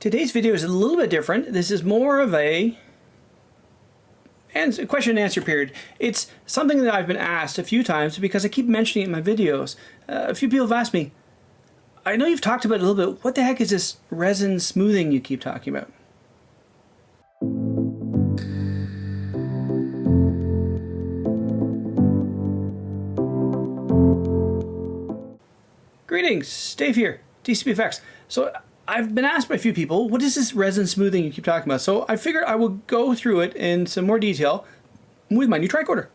Today's video is a little bit different. This is more of a question and answer period. It's something that I've been asked a few times because I keep mentioning it in my videos. A few people have asked me, I know you've talked about it a little bit, what the heck is this resin smoothing you keep talking about? Greetings, Dave here, DCBFX. So I've been asked by a few people, what is this resin smoothing you keep talking about? So I figured I will go through it in some more detail with my new tricorder.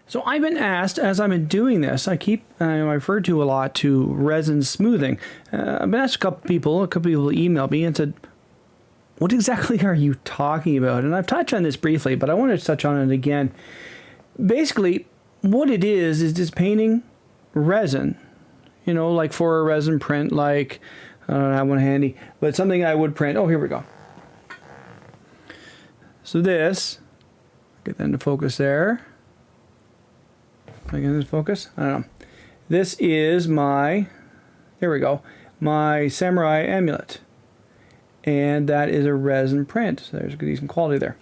So I've been asked, as I've been doing this, I referred to a lot to resin smoothing. I've been asked a couple people emailed me and said, what exactly are you talking about? And I've touched on this briefly, but I wanted to touch on it again. Basically, what it is just painting resin, you know, like for a resin print, like, I don't have one handy, but something I would print. Oh, here we go. So this, get that into focus there. If I get this focus, I don't know. This is my, there we go, my samurai amulet. And that is a resin print. So there's a decent quality there.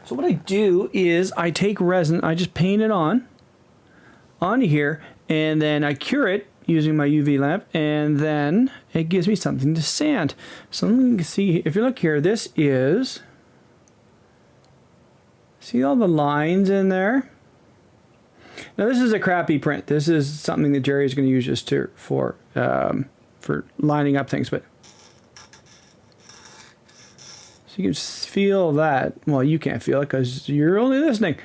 So what I do is I take resin, I just paint it onto here, and then I cure it using my UV lamp, and then it gives me something to sand. So you can see, if you look here, this is, see all the lines in there? Now this is a crappy print. This is something that Jerry is going to use just for lining up things, but so you can feel that. Well, you can't feel it because you're only listening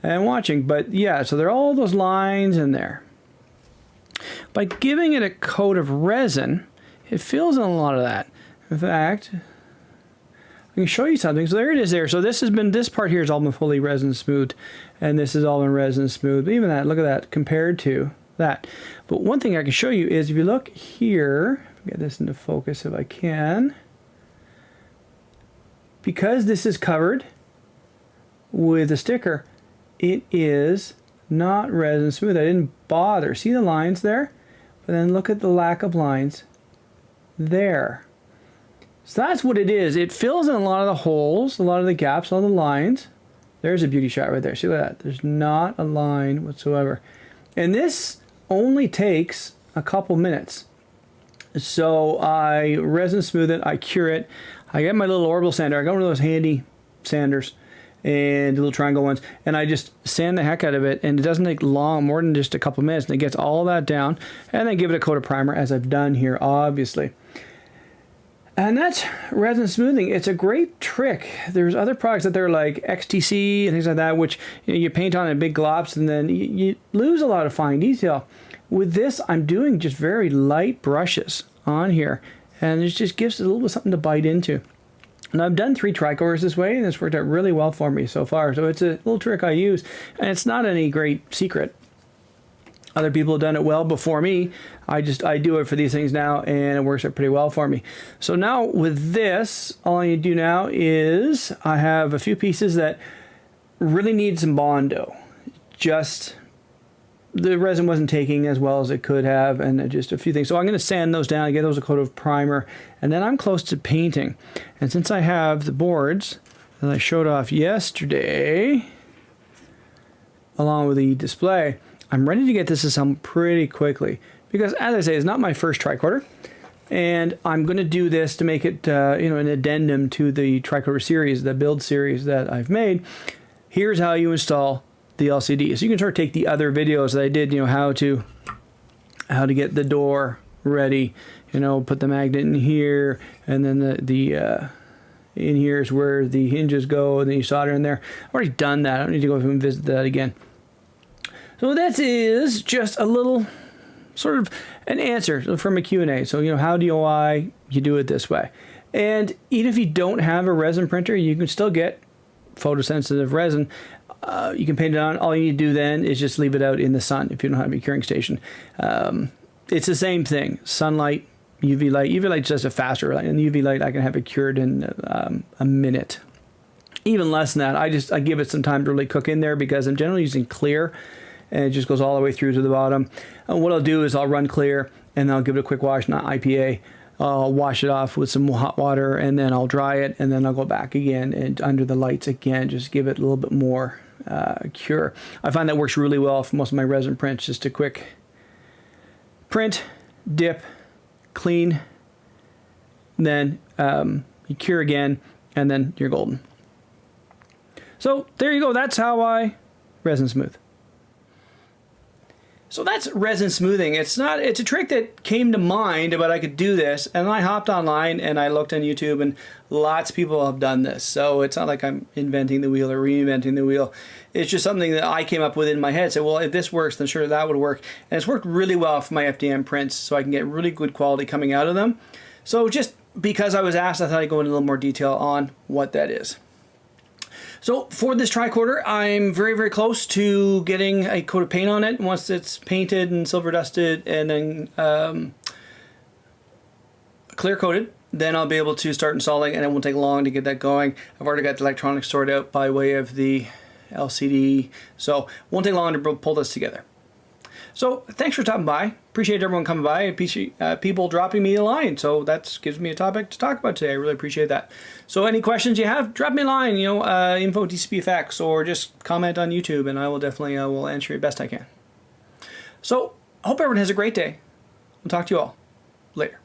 and watching, but yeah, so there are all those lines in there. By giving it a coat of resin, it fills in a lot of that. In fact, I can show you something. So there it is there. So this part here has all been fully resin smoothed, and this has all been resin smoothed. But even that, look at that compared to that. But one thing I can show you is if you look here, get this into focus if I can, because this is covered with a sticker, it is not resin smooth. I didn't bother. See the lines there? But then look at the lack of lines there. So that's what it is. It fills in a lot of the holes, a lot of the gaps, all the lines. There's a beauty shot right there. See that? There's not a line whatsoever. And this only takes a couple minutes. So I resin smooth it, I cure it. I get my little orbital sander. I got one of those handy sanders and the little triangle ones, and I just sand the heck out of it, and it doesn't take long, more than just a couple minutes, and it gets all that down, and then give it a coat of primer, as I've done here, obviously. And that's resin smoothing. It's a great trick. There's other products that they're like XTC and things like that, which you paint on in big glops, and then you lose a lot of fine detail. With this, I'm doing just very light brushes on here, and it just gives it a little bit something to bite into. And I've done 3 tricores this way, and it's worked out really well for me so far. So it's a little trick I use, and it's not any great secret. Other people have done it well before me. I do it for these things now, and it works out pretty well for me. So now with this, all I need to do now is I have a few pieces that really need some Bondo. Just the resin wasn't taking as well as it could have, and just a few things. So I'm going to sand those down, get those a coat of primer, and then I'm close to painting. And since I have the boards that I showed off yesterday, along with the display, I'm ready to get this assembled pretty quickly. Because as I say, it's not my first tricorder, and I'm going to do this to make it an addendum to the tricorder series, the build series that I've made. Here's how you install the LCD. So you can sort of take the other videos that I did, how to get the door ready, put the magnet in here, and then the in here is where the hinges go, and then you solder in there. I've already done that. I don't need to go and visit that again. So that is just a little sort of an answer from a Q&A. So, how do you do it this way? And even if you don't have a resin printer, you can still get photosensitive resin. You can paint it on. All you need to do then is just leave it out in the sun if you don't have a curing station. It's the same thing. Sunlight, UV light. UV light is just a faster light. And UV light, I can have it cured in a minute. Even less than that. I give it some time to really cook in there because I'm generally using clear, and it just goes all the way through to the bottom. And what I'll do is I'll run clear, and then I'll give it a quick wash, not IPA. I'll wash it off with some hot water, and then I'll dry it, and then I'll go back again and under the lights again, just give it a little bit more cure. I find that works really well for most of my resin prints. Just a quick print, dip, clean, then you cure again, and then you're golden. So there you go. That's how I resin smooth. So that's resin smoothing. It's a trick that came to mind about I could do this, and I hopped online and I looked on YouTube, and lots of people have done this. So it's not like I'm inventing the wheel or reinventing the wheel. It's just something that I came up with in my head. Said, well, if this works, then sure that would work. And it's worked really well for my FDM prints, so I can get really good quality coming out of them. So just because I was asked, I thought I'd go into a little more detail on what that is. So for this tricorder, I'm very, very close to getting a coat of paint on it. Once it's painted and silver dusted and then clear coated, then I'll be able to start installing, and it won't take long to get that going. I've already got the electronics sorted out by way of the LCD, so it won't take long to pull this together. So thanks for stopping by. Appreciate everyone coming by. Appreciate people dropping me a line. So that gives me a topic to talk about today. I really appreciate that. So any questions you have, drop me a line, info DCPFX, or just comment on YouTube, and I will definitely will answer it best I can. So I hope everyone has a great day. I'll talk to you all later.